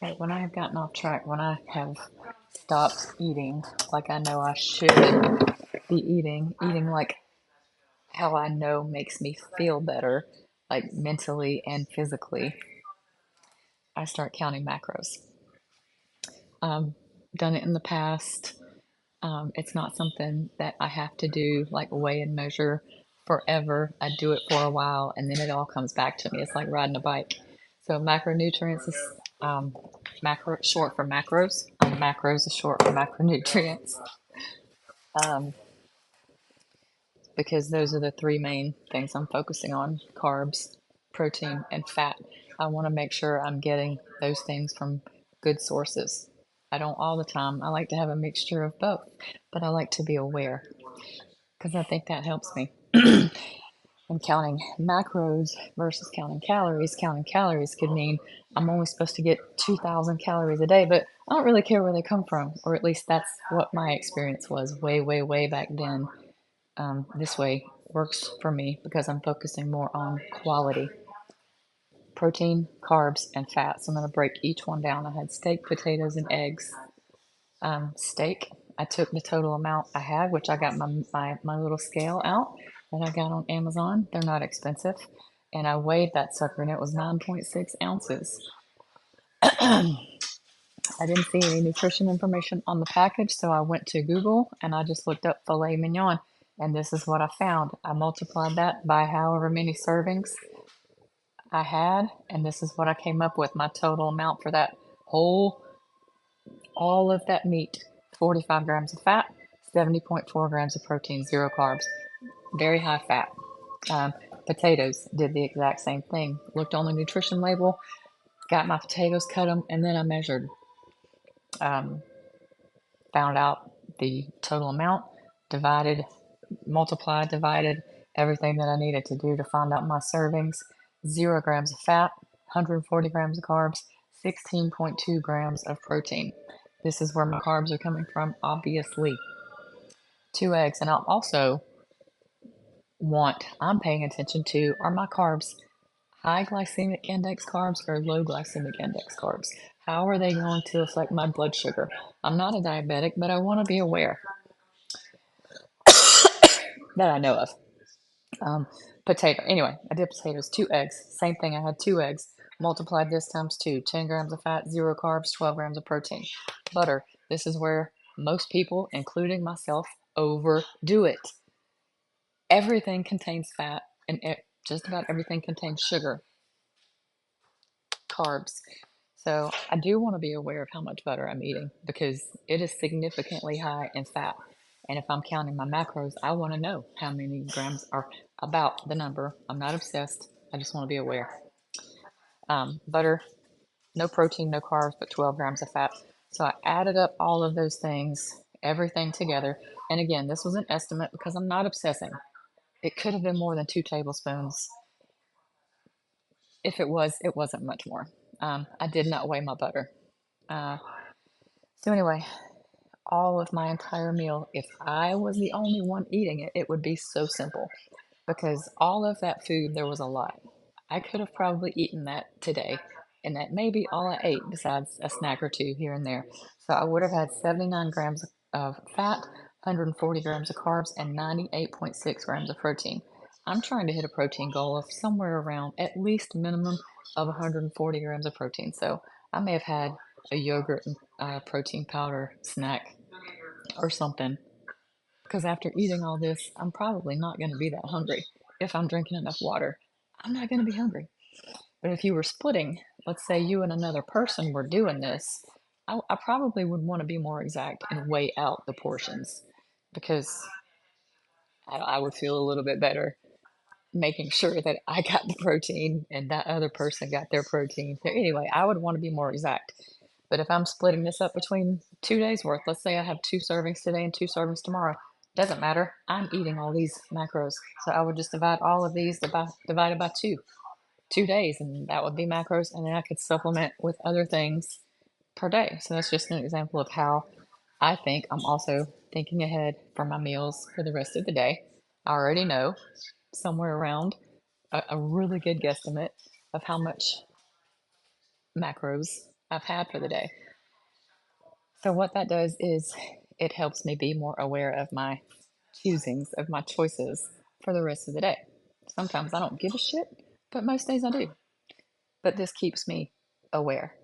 Okay, when I have gotten off track, when I have stopped eating like I know I should be eating like how I know makes me feel better, like mentally and physically, I start counting macros. Done it in the past. It's not something that I have to do like weigh and measure forever. I do it for a while and then it all comes back to me. It's like riding a bike. So macronutrients is macro short for macros. Macros is short for macronutrients um, because those are the three main things I'm focusing on: carbs, protein, and fat. I want to make sure I'm getting those things from good sources. I don't all the time. I like to have a mixture of both, but I like to be aware because I think that helps me. And counting macros versus counting calories could mean I'm only supposed to get 2,000 calories a day, but I don't really care where they come from, or at least that's what my experience was way, way, way back then. This way works for me because I'm focusing more on quality: protein, carbs, and fats. I'm going to break each one down. I had steak, potatoes, and eggs. Steak, I took the total amount I had, which I got my little scale out that I got on Amazon. They're not expensive. And I weighed that sucker and it was 9.6 ounces. I didn't see any nutrition information on the package, so I went to Google and I just looked up filet mignon. And this is what I found. I multiplied that by however many servings I had, and this is what I came up with. My total amount for that whole all of that meat: 45 grams of fat, 70.4 grams of protein, zero carbs, very high fat. Um, Potatoes did the exact same thing. Looked on the nutrition label, got my potatoes, cut them, and then I measured. Um, Found out the total amount, divided, multiplied, divided everything that I needed to do to find out my servings. 0 grams of fat, 140 grams of carbs, 16.2 grams of protein. This is where my carbs are coming from, obviously. 2 eggs. And I'll also I'm paying attention to, are my carbs high glycemic index carbs or low glycemic index carbs? How are they going to affect my blood sugar? I'm not a diabetic, but I want to be aware that I know of. Um, Anyway, I did potatoes, 2 eggs. Same thing. I had 2 eggs. Multiplied this times two. 10 grams of fat, 0 carbs, 12 grams of protein. Butter. This is where most people, including myself, overdo it. Everything contains fat, and just about everything contains sugar, carbs. So I do want to be aware of how much butter I'm eating because it is significantly high in fat. And if I'm counting my macros, I want to know how many grams are about the number. I'm not obsessed. I just want to be aware. Butter, no protein, no carbs, but 12 grams of fat. So I added up all of those things, everything together. And again, this was an estimate because I'm not obsessing. It could have been more than 2 tablespoons. If it was, it wasn't much more. I did not weigh my butter. Uh, so anyway, all of my entire meal, if I was the only one eating it, it would be so simple because all of that food, there was a lot. I could have probably eaten that today, and that may be all I ate besides a snack or two here and there. So I would have had 79 grams of fat, 140 grams of carbs, and 98.6 grams of protein. I'm trying to hit a protein goal of somewhere around at least minimum of 140 grams of protein. So I may have had a yogurt and protein powder snack or something because after eating all this, I'm probably not going to be that hungry. If I'm drinking enough water, I'm not going to be hungry. But if you were splitting, let's say you and another person were doing this, I probably would want to be more exact and weigh out the portions because I would feel a little bit better making sure that I got the protein and that other person got their protein. So anyway, I would want to be more exact. But if I'm splitting this up between 2 days worth, let's say I have 2 servings today and 2 servings tomorrow, doesn't matter. I'm eating all these macros. So I would just divide all of these divided by 2 days, and that would be macros. And then I could supplement with other things per day. So that's just an example of how I think I'm also thinking ahead for my meals for the rest of the day. I already know somewhere around a really good guesstimate of how much macros I've had for the day. So, what that does is it helps me be more aware of my choosings, of my choices for the rest of the day. Sometimes I don't give a shit, but most days I do. But this keeps me aware